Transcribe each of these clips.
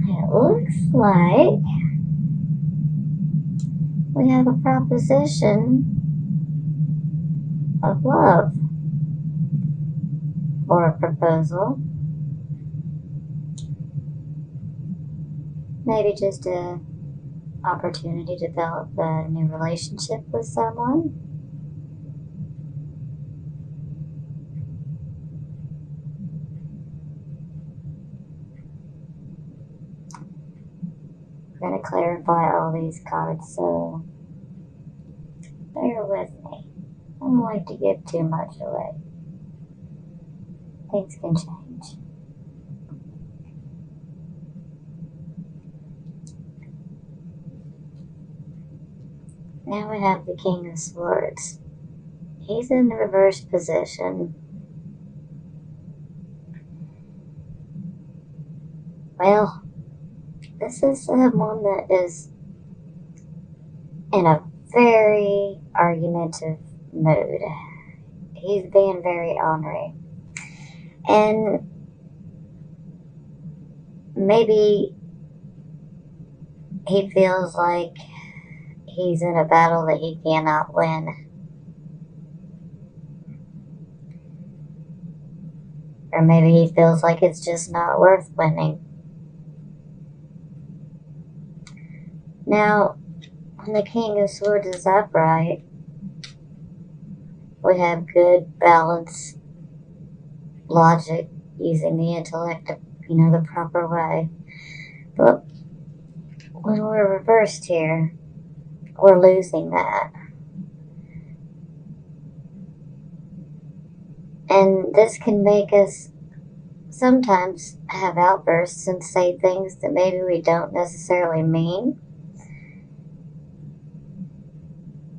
It looks like we have a proposition of love or a proposal. Maybe just a opportunity to develop a new relationship with someone. I'm going to clarify all these cards, so bear with me. I don't like to give too much away. Things can change. Now we have the King of Swords. He's in the reverse position. Well, this is someone that is in a very argumentative mood. He's being very ornery. And maybe he feels like he's in a battle that he cannot win. Or maybe he feels like it's just not worth winning. Now, when the King of Swords is upright, we have good, balanced logic, using the intellect, the proper way. But when we're reversed here, we're losing that. And this can make us sometimes have outbursts and say things that maybe we don't necessarily mean.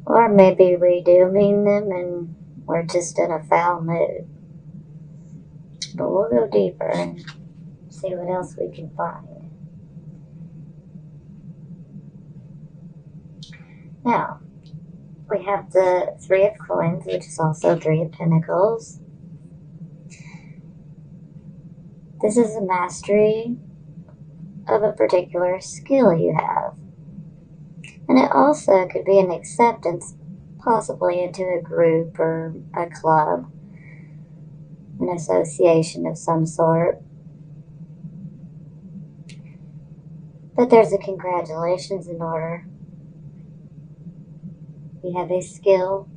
Or maybe we do mean them and we're just in a foul mood. But we'll go deeper and see what else we can find. Now, we have the Three of Coins, which is also Three of Pentacles. This is a mastery of a particular skill you have. And it also could be an acceptance, possibly into a group or a club, an association of some sort. But there's a congratulations in order. You have a skill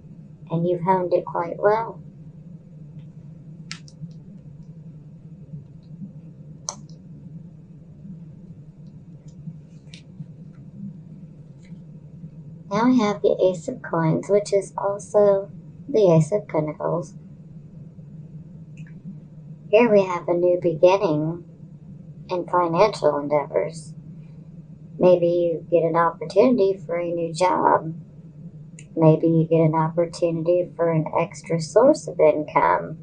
and you've honed it quite well. Now we have the Ace of Coins, which is also the Ace of Pentacles. Here we have a new beginning in financial endeavors. Maybe you get an opportunity for a new job. Maybe you get an opportunity for an extra source of income.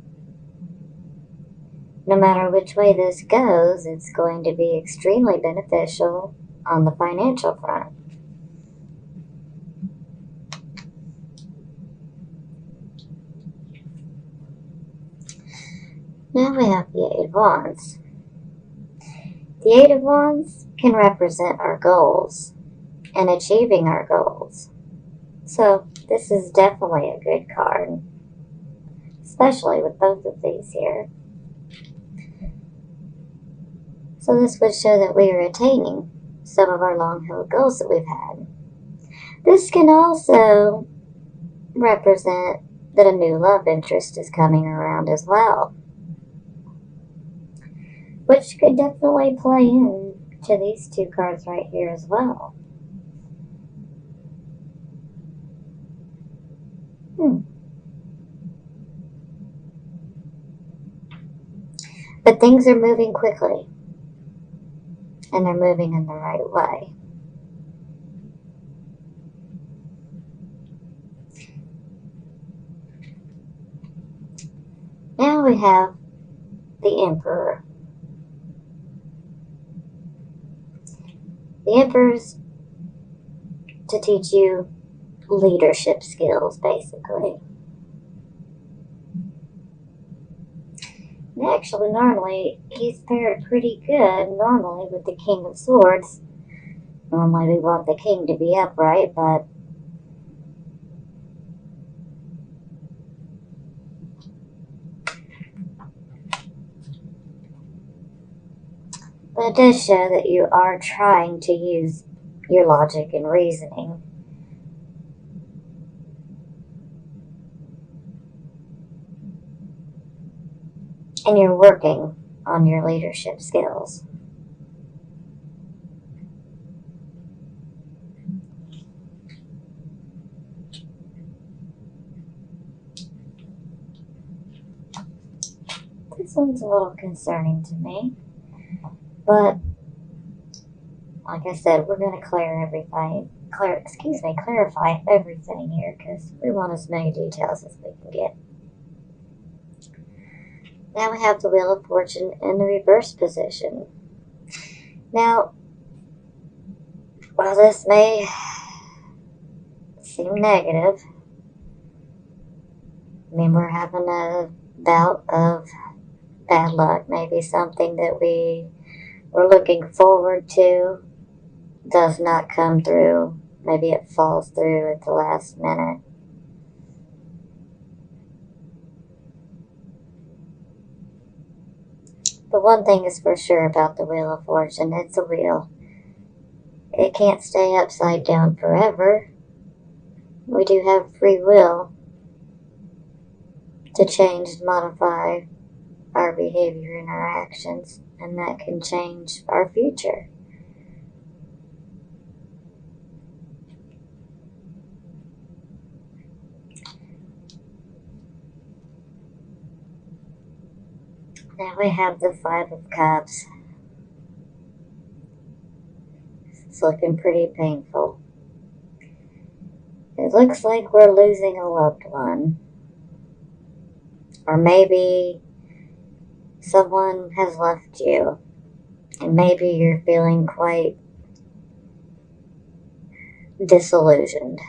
No matter which way this goes, it's going to be extremely beneficial on the financial front. Now we have the Eight of Wands. The Eight of Wands can represent our goals and achieving our goals. So this is definitely a good card, especially with both of these here. So this would show that we are attaining some of our long-held goals that we've had. This can also represent that a new love interest is coming around as well, which could definitely play into these two cards right here as well. But things are moving quickly, and they're moving in the right way. Now we have the Emperor. The Emperor's to teach you leadership skills, basically. actually, normally, he's paired pretty good, normally, with the King of Swords. Normally we want the king to be upright, but it does show that you are trying to use your logic and reasoning. And you're working on your leadership skills. This one's a little concerning to me, but like I said, we're going to clarify everything here because we want as many details as we can get. Now we have the Wheel of Fortune in the reverse position. Now, while this may seem negative, I mean, we're having a bout of bad luck, maybe something that we were looking forward to does not come through. Maybe it falls through at the last minute. But one thing is for sure about the Wheel of Fortune, it's a wheel. It can't stay upside down forever. We do have free will to change and modify our behavior and our actions, and that can change our future. Now we have the Five of Cups. It's looking pretty painful. It looks like we're losing a loved one. Or maybe someone has left you. And maybe you're feeling quite disillusioned.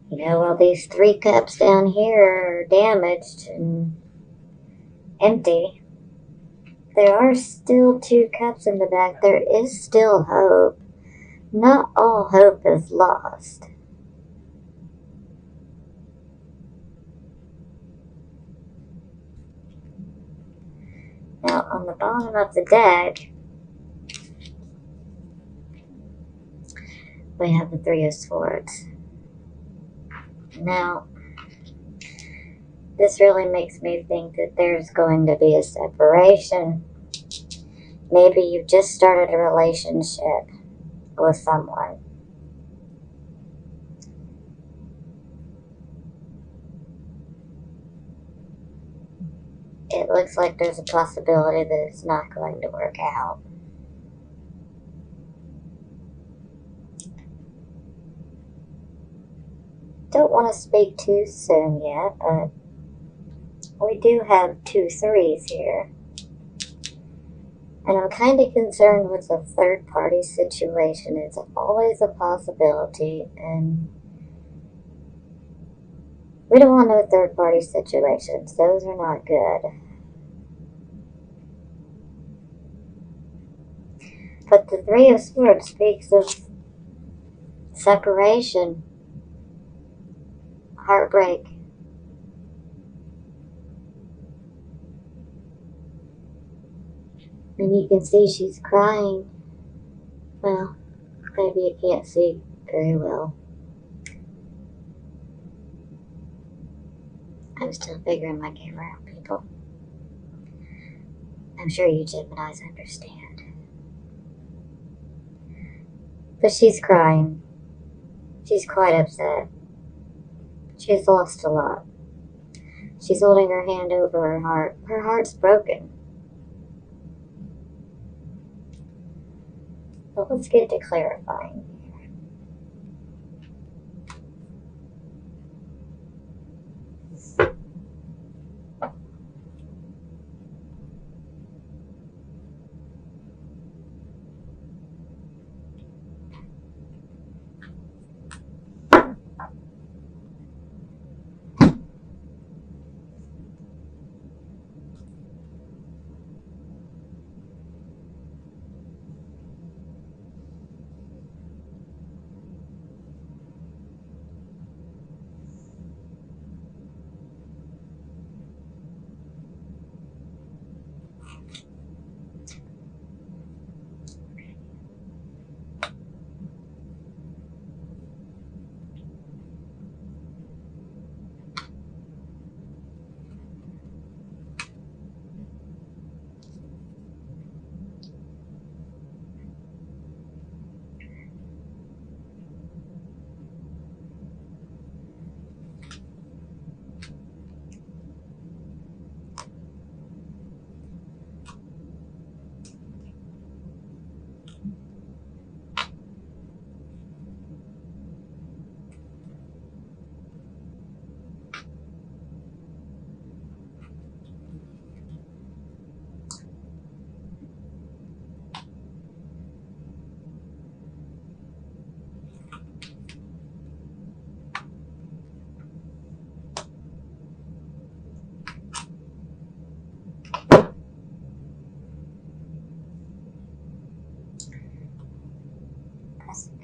You know, while these 3 cups down here are damaged and empty, there are still 2 cups in the back. There is still hope. Not all hope is lost. Now, on the bottom of the deck, we have the Three of Swords. Now, this really makes me think that there's going to be a separation. Maybe you've just started a relationship with someone. It looks like there's a possibility that it's not going to work out. Don't want to speak too soon yet, but we do have 2 threes here. And I'm kind of concerned with the third party situation. It's always a possibility, and we don't want no third party situations. Those are not good. But the Three of Swords speaks of separation, heartbreak. And you can see she's crying. Well, maybe you can't see very well. I'm still figuring my camera out, people. I'm sure you Geminis understand. But she's crying. She's quite upset. She's lost a lot. She's holding her hand over her heart. Her heart's broken. But let's get to clarifying.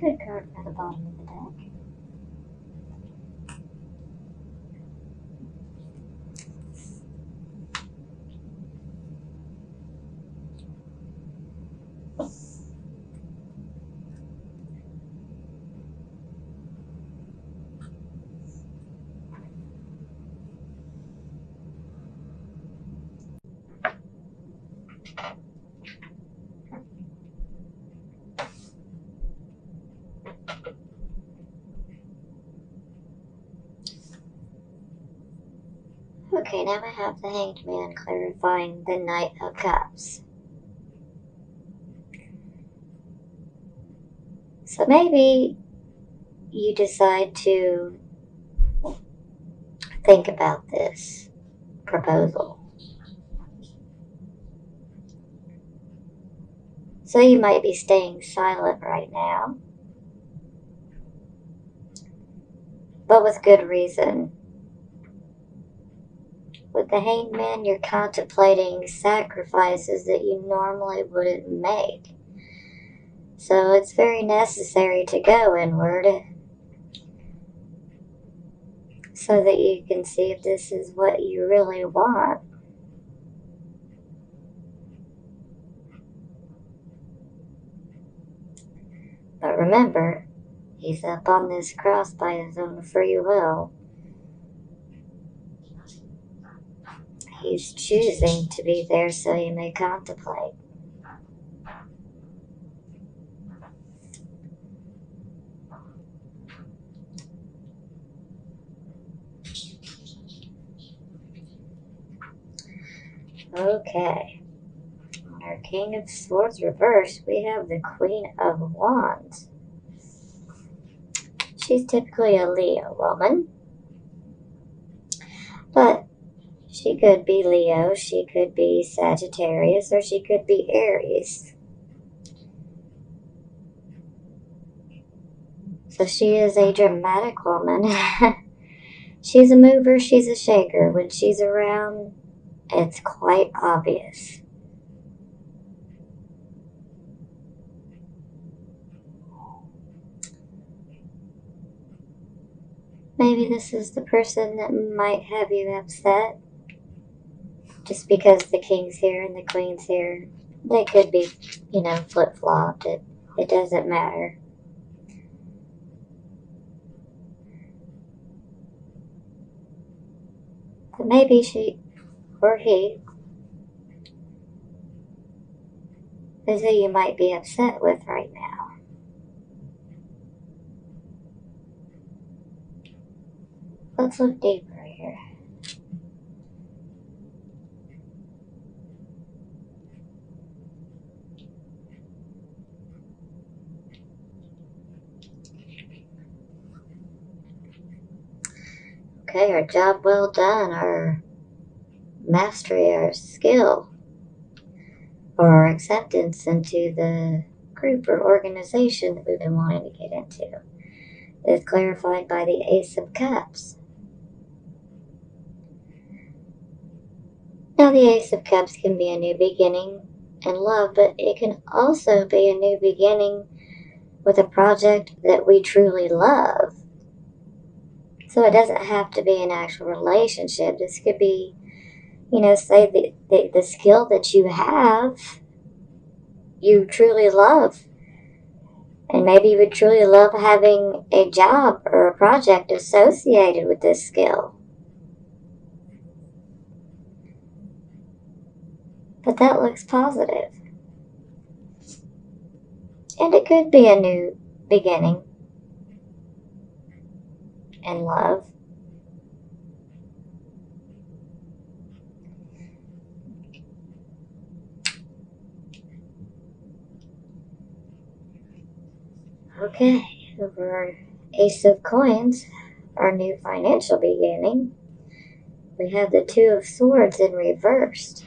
good card for the bottom of the deck. Okay, now I have the Hanged Man clarifying the Knight of Cups. So maybe you decide to think about this proposal. So you might be staying silent right now, but with good reason. With the Hanged Man, you're contemplating sacrifices that you normally wouldn't make. So it's very necessary to go inward so that you can see if this is what you really want. But remember, he's up on this cross by his own free will. He's choosing to be there so you may contemplate. Okay. On our King of Swords reversed, we have the Queen of Wands. She's typically a Leo woman, but she could be Leo, she could be Sagittarius, or she could be Aries. So she is a dramatic woman. She's a mover, she's a shaker. When she's around, it's quite obvious. Maybe this is the person that might have you upset. Just because the king's here and the queen's here. They could be, flip-flopped. It doesn't matter. But maybe she or he is who you might be upset with right now. Let's look deeper here. Okay, our job well done, our mastery, our skill, or our acceptance into the group or organization that we've been wanting to get into is clarified by the Ace of Cups. Now, the Ace of Cups can be a new beginning in love, but it can also be a new beginning with a project that we truly love. So it doesn't have to be an actual relationship. This could be, say the skill that you have, you truly love. And maybe you would truly love having a job or a project associated with this skill. But that looks positive. And it could be a new beginning in love. Okay, over our Ace of Coins, our new financial beginning, we have the Two of Swords in reversed.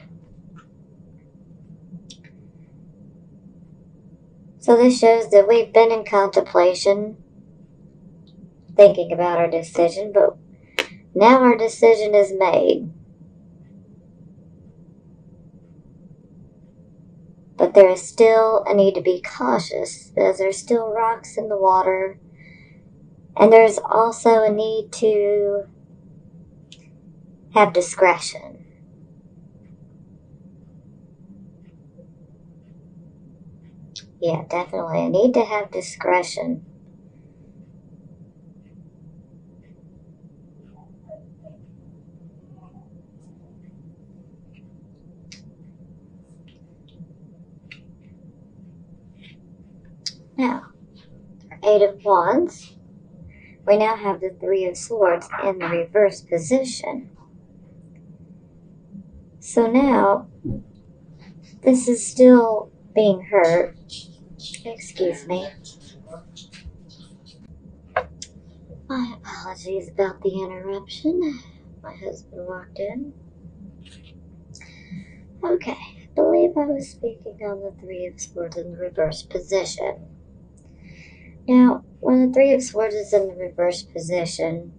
So this shows that we've been in contemplation, thinking about our decision, but now our decision is made. But there is still a need to be cautious, as there's still rocks in the water. And there's also a need to have discretion. Yeah, definitely. I need to have discretion. Now, Eight of Wands. We now have the Three of Swords in the reverse position. So now, this is still being hurt. Excuse me. My apologies about the interruption. My husband walked in. Okay, I believe I was speaking on the Three of Swords in the reverse position. Now, when the Three of Swords is in the reverse position,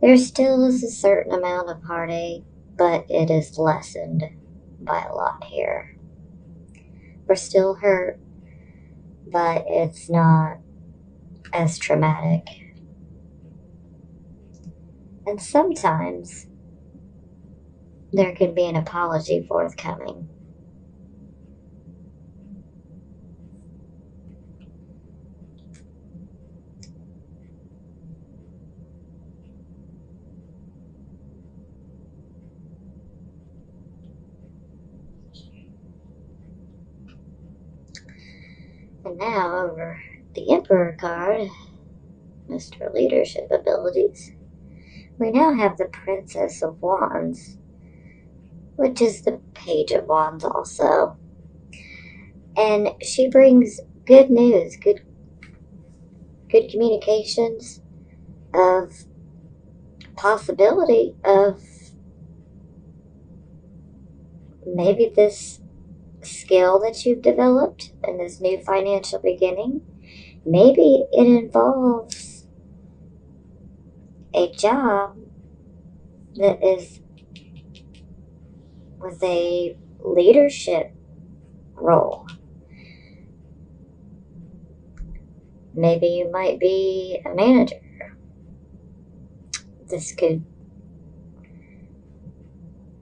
there still is a certain amount of heartache, but it is lessened by a lot here. We're still hurt, but it's not as traumatic. And sometimes there can be an apology forthcoming. And now over the Emperor card, Mr. Leadership Abilities, we now have the Princess of Wands, which is the Page of Wands also. And she brings good news, good communications of possibility of maybe this skill that you've developed in this new financial beginning. Maybe it involves a job that is with a leadership role. Maybe you might be a manager. This could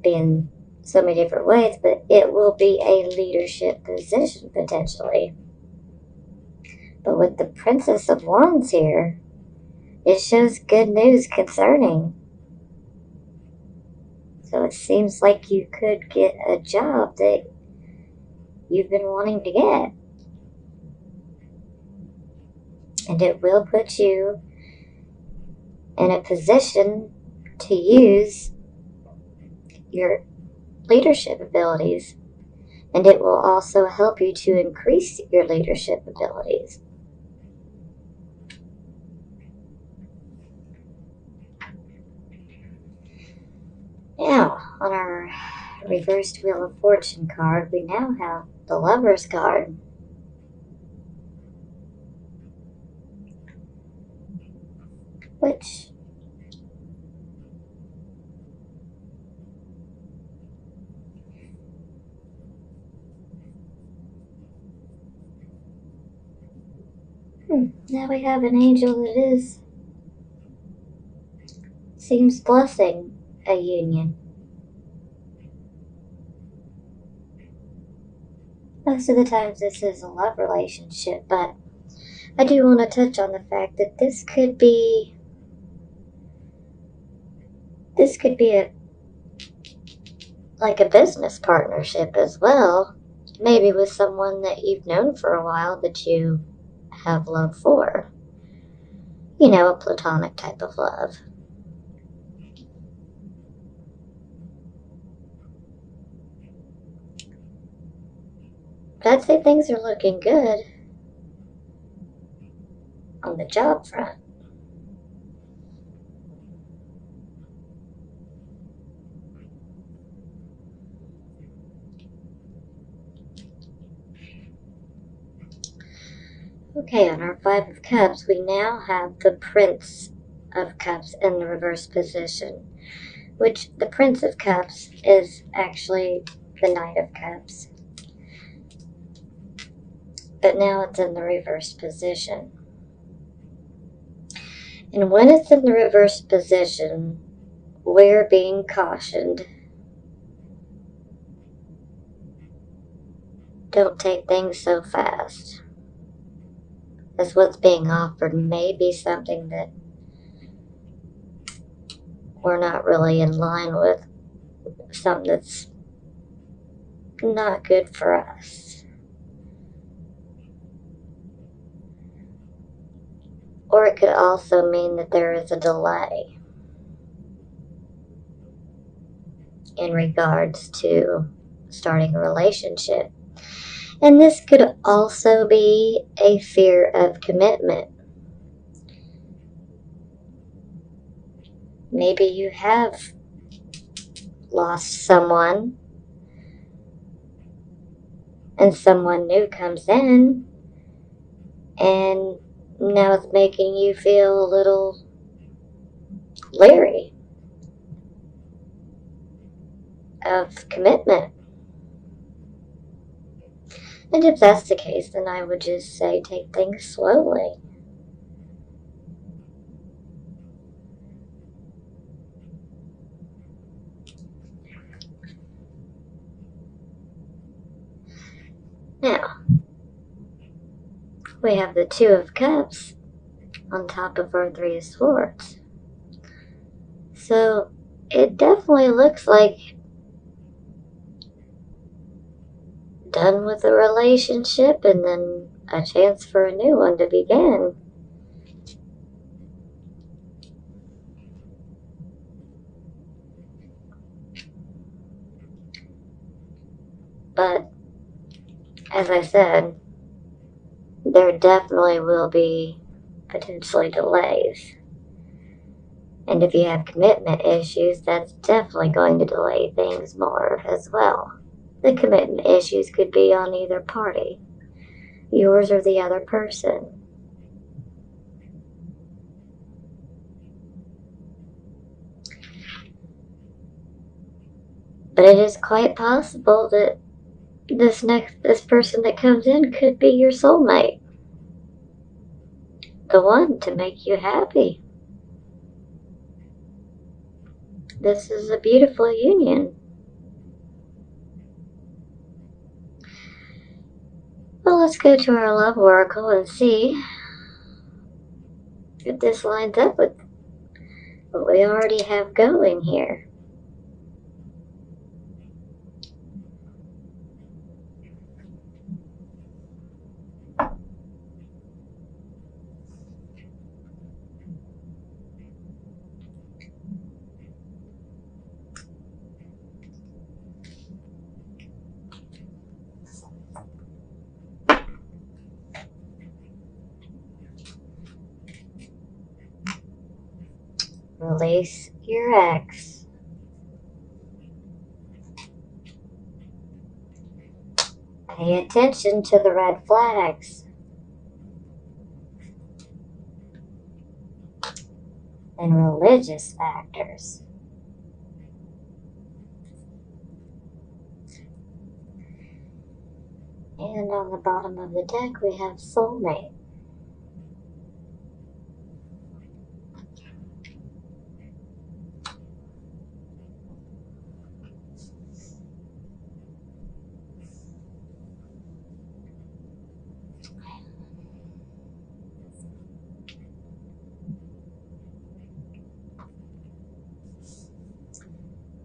be in so many different ways, but it will be a leadership position potentially. But with the Princess of Wands here, it shows good news concerning. So it seems like you could get a job that you've been wanting to get. And it will put you in a position to use your leadership abilities. And it will also help you to increase your leadership abilities. Now, on our reversed Wheel of Fortune card, we now have the Lover's card. Which now we have an angel that seems blessing a union. Most of the times this is a love relationship, but I do want to touch on the fact that this could be like a business partnership as well. Maybe with someone that you've known for a while that you have love for. You know, a platonic type of love. But I'd say things are looking good on the job front. Okay, on our Five of Cups, we now have the Prince of Cups in the reverse position, which the Prince of Cups is actually the Knight of Cups. but now it's in the reversed position. And when it's in the reversed position, we're being cautioned. Don't take things so fast. As what's being offered may be something that we're not really in line with, something that's not good for us. Or it could also mean that there is a delay in regards to starting a relationship. And this could also be a fear of commitment. Maybe you have lost someone and someone new comes in, and now it's making you feel a little leery of commitment. And if that's the case, then I would just say take things slowly. Now, we have the Two of Cups on top of our Three of Swords. So it definitely looks like done with a relationship and then a chance for a new one to begin. But as I said, there definitely will be potentially delays. And if you have commitment issues, that's definitely going to delay things more as well. The commitment issues could be on either party, yours or the other person. But it is quite possible that this person that comes in could be your soulmate. The one to make you happy. This is a beautiful union. Well, let's go to our love oracle and see if this lines up with what we already have going here. Release your ex. Pay attention to the red flags. And religious factors. And on the bottom of the deck we have soulmate.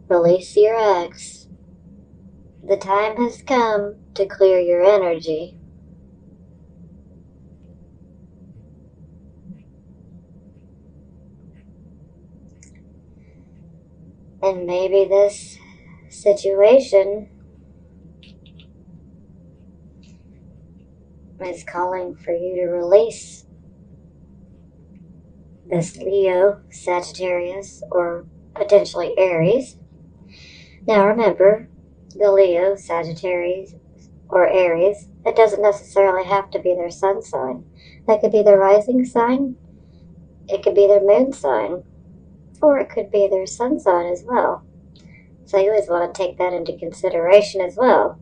Release your ex. The time has come to clear your energy. And maybe this situation is calling for you to release this Leo, Sagittarius, or potentially Aries. Now remember, the Leo, Sagittarius, or Aries, it doesn't necessarily have to be their sun sign. That could be their rising sign, it could be their moon sign, or it could be their sun sign as well. So you always want to take that into consideration as well.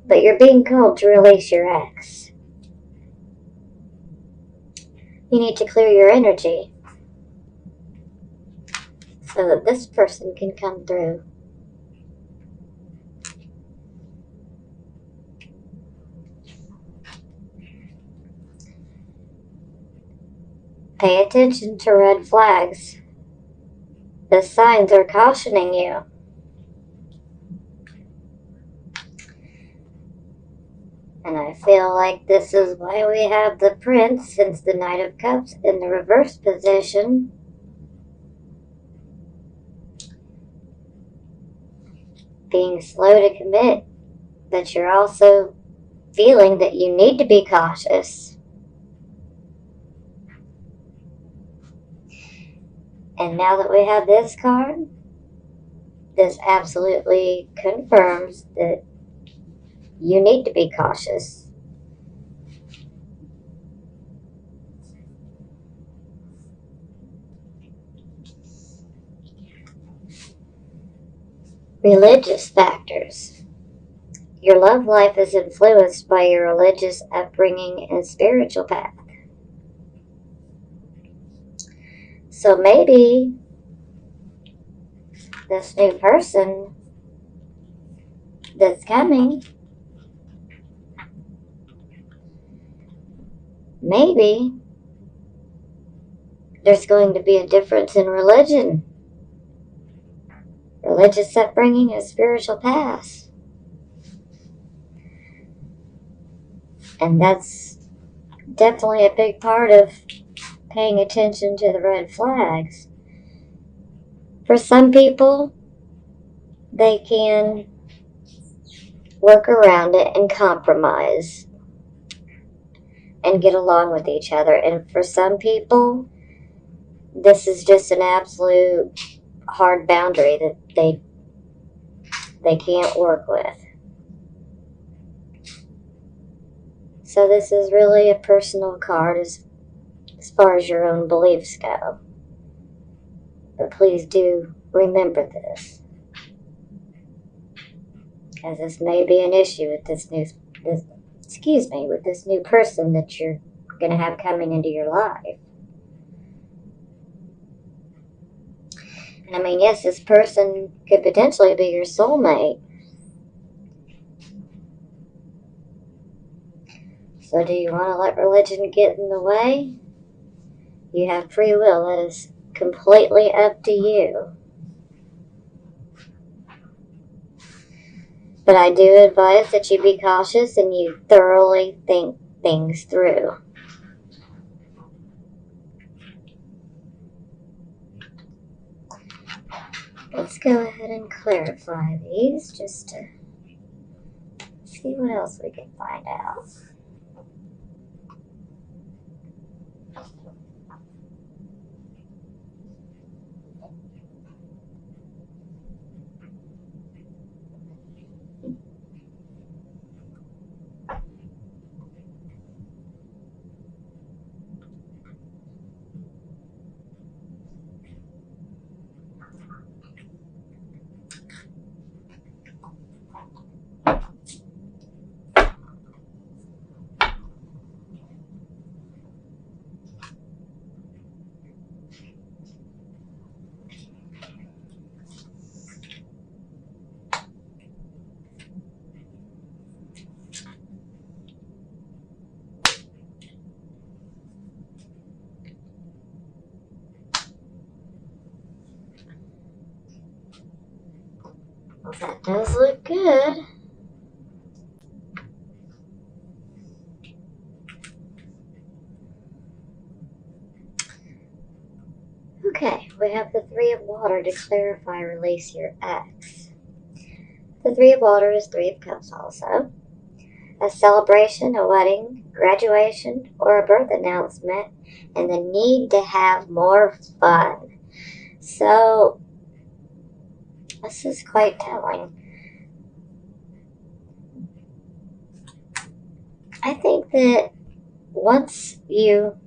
But you're being called to release your ex. You need to clear your energy so that this person can come through. Pay attention to red flags. The signs are cautioning you. And I feel like this is why we have the Prince, since the Knight of Cups, in the reverse position. Being slow to commit, but you're also feeling that you need to be cautious. And now that we have this card, this absolutely confirms that you need to be cautious. Religious factors. Your love life is influenced by your religious upbringing and spiritual path. So maybe this new person that's coming, maybe there's going to be a difference in religion, religious upbringing, and spiritual path. And that's definitely a big part of paying attention to the red flags. For some people, they can work around it and compromise and get along with each other. And for some people, this is just an absolute hard boundary that they can't work with. So this is really a personal card as far as your own beliefs go. But please do remember this, as this may be an issue with this new person that you're going to have coming into your life. And I mean, yes, this person could potentially be your soulmate. So do you want to let religion get in the way? You have free will. That is completely up to you. But I do advise that you be cautious and you thoroughly think things through. Let's go ahead and clarify these just to see what else we can find out. Well, that does look good. Okay, we have the Three of Water to clarify release your ex. The Three of Water is Three of Cups also. A celebration, a wedding, graduation, or a birth announcement, and the need to have more fun. So, this is quite telling. I think that once you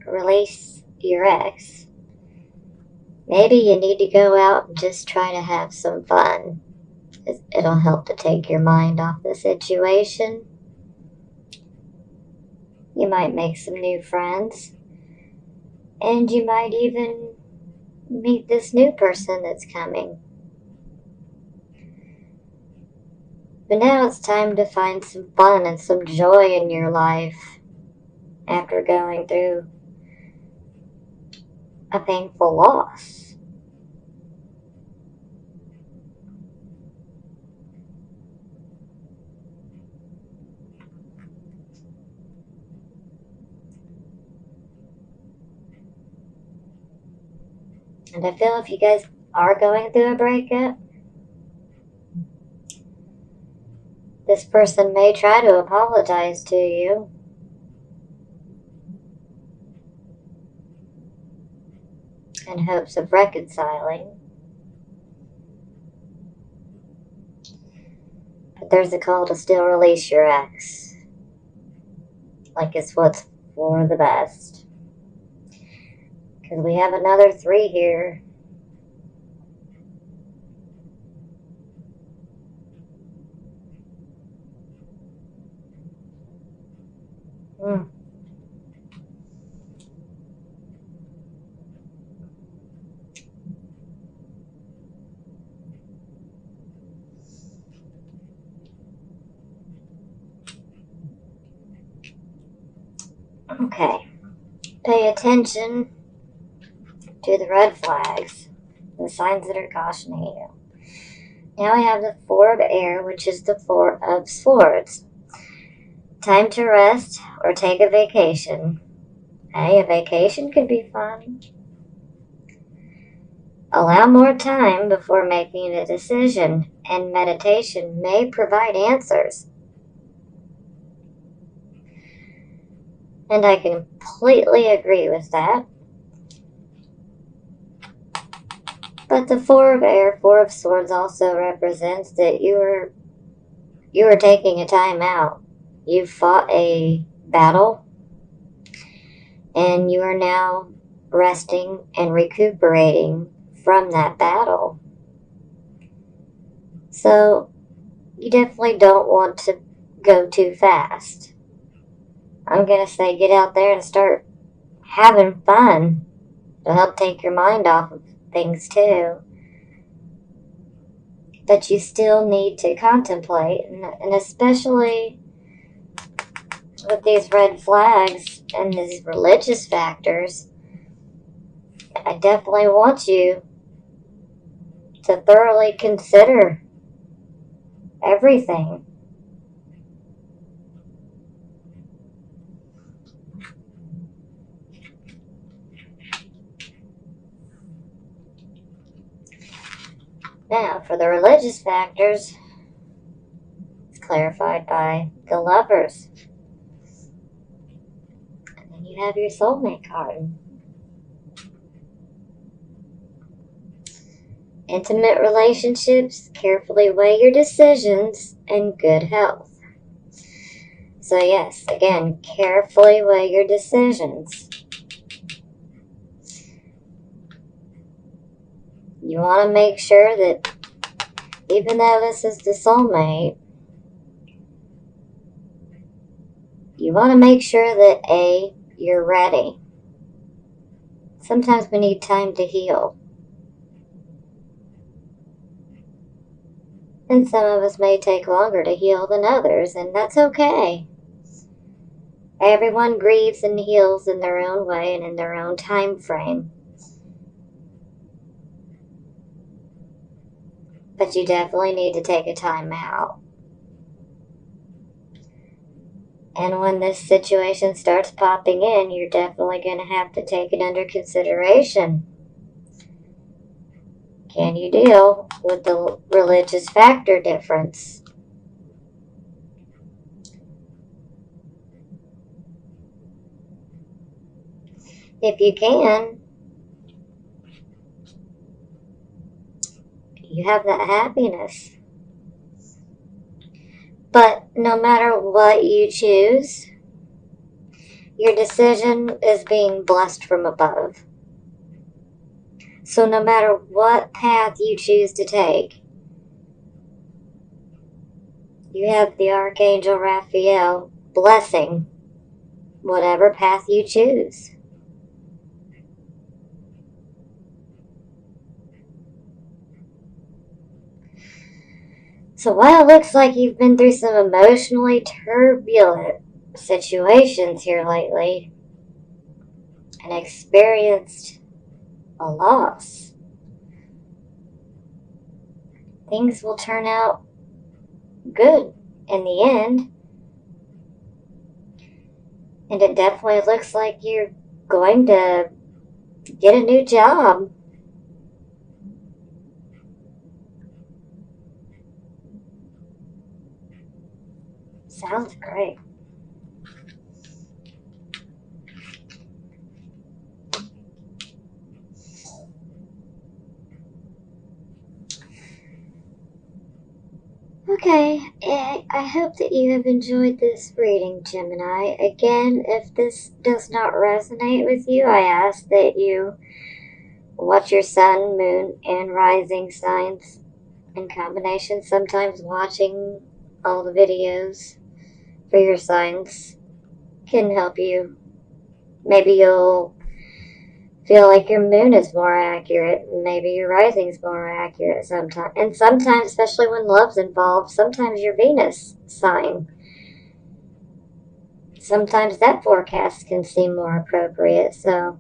release your ex, maybe you need to go out and just try to have some fun. It'll help to take your mind off the situation. You might make some new friends. And you might even meet this new person that's coming. But now it's time to find some fun and some joy in your life after going through a painful loss. And I feel if you guys are going through a breakup, this person may try to apologize to you. In hopes of reconciling. But there's a call to still release your ex. Like it's what's for the best. Because we have another 3 here. Okay. Pay attention to the red flags, the signs that are cautioning you. Now we have the 4 of air, which is the 4 of swords. Time to rest or take a vacation. Hey, a vacation could be fun. Allow more time before making a decision, and meditation may provide answers. And I completely agree with that. But the 4 of air, 4 of swords also represents that you are taking a time out. You fought a battle, and you are now resting and recuperating from that battle. So you definitely don't want to go too fast. I'm going to say get out there and start having fun to help take your mind off of things too. But you still need to contemplate, and especially with these red flags and these religious factors, I definitely want you to thoroughly consider everything. Now, for the religious factors, it's clarified by the lovers. And then you have your soulmate card. Intimate relationships, carefully weigh your decisions, and good health. So yes, again, carefully weigh your decisions. You want to make sure that even though this is the soulmate, you want to make sure that A, you're ready. Sometimes we need time to heal. And some of us may take longer to heal than others, and that's okay. Everyone grieves and heals in their own way and in their own time frame. But you definitely need to take a time out. And when this situation starts popping in, you're definitely going to have to take it under consideration. Can you deal with the religious factor difference? If you can, you have that happiness. But no matter what you choose, your decision is being blessed from above. So no matter what path you choose to take, You have the Archangel Raphael blessing whatever path you choose. So while it looks like you've been through some emotionally turbulent situations here lately and experienced a loss, things will turn out good in the end. And it definitely looks like you're going to get a new job. Sounds great. Okay, I hope that you have enjoyed this reading, Gemini. Again, if this does not resonate with you, I ask that you watch your sun, moon, and rising signs in combination. Sometimes watching all the videos for your signs can help you. Maybe you'll feel like your moon is more accurate. Maybe your rising is more accurate sometimes. And sometimes, especially when love's involved, sometimes your Venus sign. Sometimes that forecast can seem more appropriate. So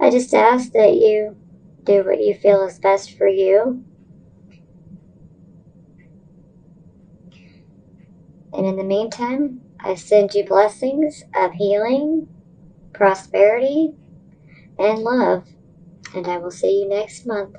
I just ask that you do what you feel is best for you. And in the meantime, I send you blessings of healing, prosperity, and love. And I will see you next month.